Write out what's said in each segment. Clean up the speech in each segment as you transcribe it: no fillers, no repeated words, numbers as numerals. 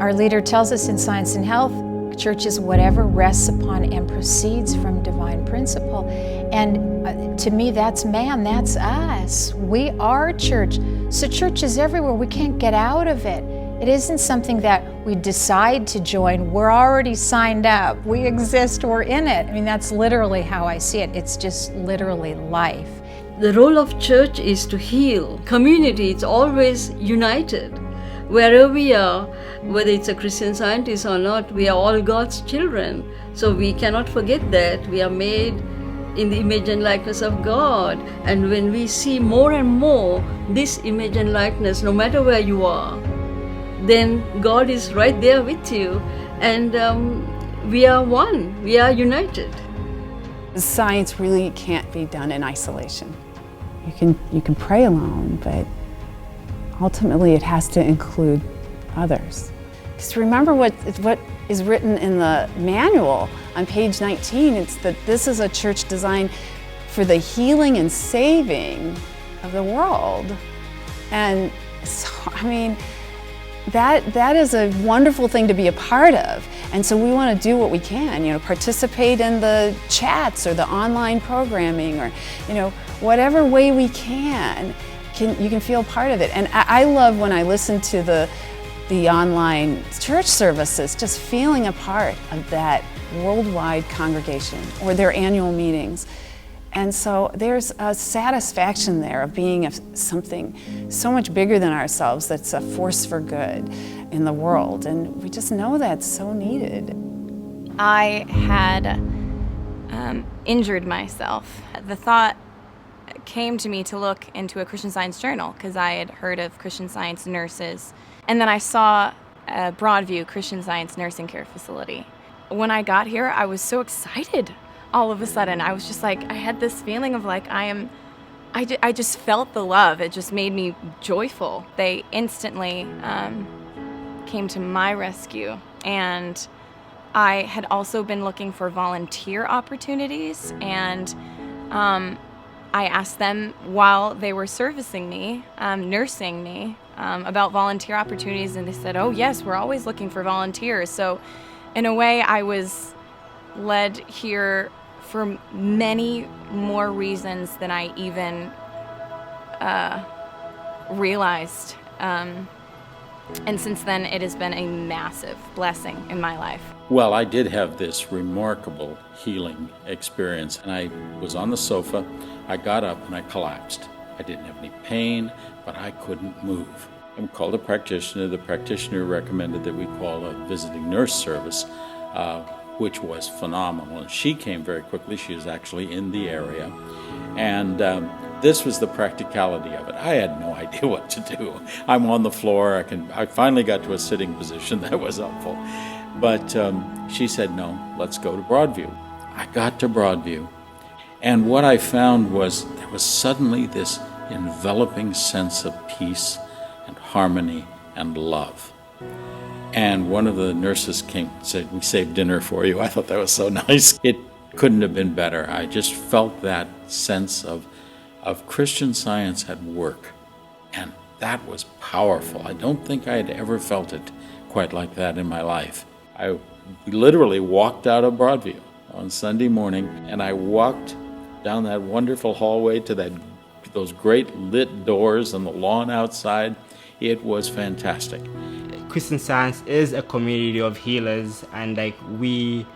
Our leader tells us in Science and Health, church is whatever rests upon and proceeds from divine principle. And to me, that's man, that's us. We are church. So church is everywhere. We can't get out of it. It isn't something that we decide to join. We're already signed up. We exist, we're in it. I mean, that's literally how I see it. It's just literally life. The role of church is to heal. Community is always united. Wherever we are, whether it's a Christian Scientist or not, we are all God's children. So we cannot forget that. We are made in the image and likeness of God. And when we see more and more this image and likeness, no matter where you are, then God is right there with you. And we are one. We are united. Science really can't be done in isolation. You can pray alone, but ultimately it has to include others. Just remember what is written in the manual on page 19. It's that this is a church designed for the healing and saving of the world. And so, I mean, that is a wonderful thing to be a part of. And so we want to do what we can, participate in the chats or the online programming or, whatever way we can, you can feel part of it. And I love when I listen to the online church services, just feeling a part of that worldwide congregation or their annual meetings. And so there's a satisfaction there of being something so much bigger than ourselves that's a force for good in the world. And we just know that's so needed. I had injured myself. The thought came to me to look into a Christian Science journal because I had heard of Christian Science nurses. And then I saw a Broadview Christian Science nursing care facility. When I got here, I was so excited. All of a sudden, I was just like, I had this feeling of like, I just felt the love. It just made me joyful. They instantly came to my rescue. And I had also been looking for volunteer opportunities. And I asked them while they were servicing me, nursing me, about volunteer opportunities. And they said, oh yes, we're always looking for volunteers. So in a way, I was led here for many more reasons than I even realized. And since then, it has been a massive blessing in my life. Well, I did have this remarkable healing experience. And I was on the sofa, I got up and I collapsed. I didn't have any pain, but I couldn't move. I called a practitioner. The practitioner recommended that we call a visiting nurse service, which was phenomenal. And she came very quickly. She was actually in the area. And this was the practicality of it. I had no idea what to do. I'm on the floor. I finally got to a sitting position. That was helpful. But she said, no, let's go to Broadview. I got to Broadview. And what I found was there was suddenly this enveloping sense of peace and harmony and love. And one of the nurses came and said, we saved dinner for you. I thought that was so nice. It couldn't have been better. I just felt that sense of Christian Science at work. And that was powerful. I don't think I had ever felt it quite like that in my life. I literally walked out of Broadview on Sunday morning, and I walked down that wonderful hallway to those great lit doors and the lawn outside. It was fantastic. Christian Science is a community of healers, and we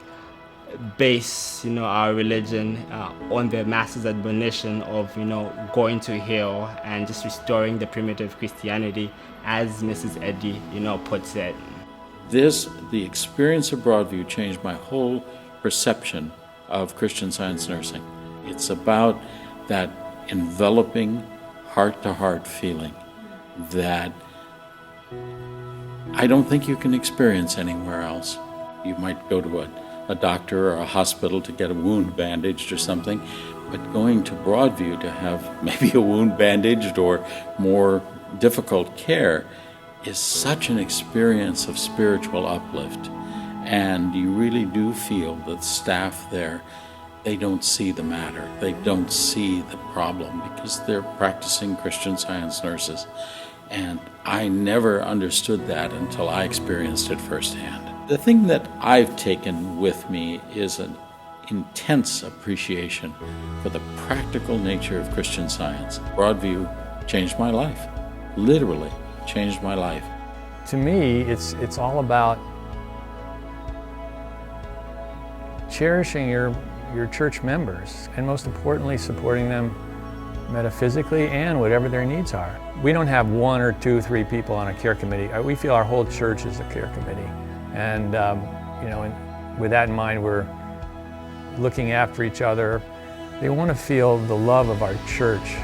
base our religion on the Master's admonition of going to heal and just restoring the primitive Christianity, as Mrs. Eddy puts it. The experience of Broadview changed my whole perception of Christian Science nursing. It's about that enveloping heart-to-heart feeling that I don't think you can experience anywhere else. You might go to a doctor or a hospital to get a wound bandaged or something, but going to Broadview to have maybe a wound bandaged or more difficult care is such an experience of spiritual uplift. And you really do feel that staff there, they don't see the matter. They don't see the problem because they're practicing Christian Science nurses. And I never understood that until I experienced it firsthand. The thing that I've taken with me is an intense appreciation for the practical nature of Christian Science. Broadview changed my life, literally changed my life. To me, it's all about cherishing your church members, and most importantly, supporting them metaphysically and whatever their needs are. We don't have 1 or 2, 3 people on a care committee. We feel our whole church is a care committee. And, and with that in mind, we're looking after each other. They want to feel the love of our church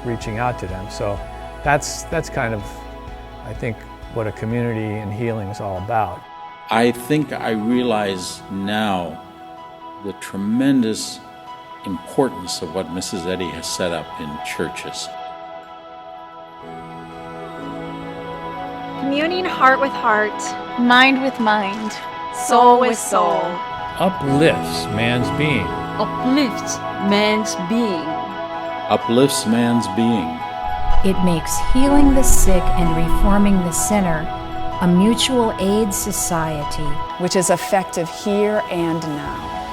reaching out to them. So that's kind of, I think, what a community and healing is all about. I think I realize now the tremendous importance of what Mrs. Eddy has set up in churches. Communing heart with heart, Mind with mind, soul with soul. Uplifts man's being. Uplifts man's being. Uplifts man's being. It makes healing the sick and reforming the sinner a mutual aid society. which is effective here and now.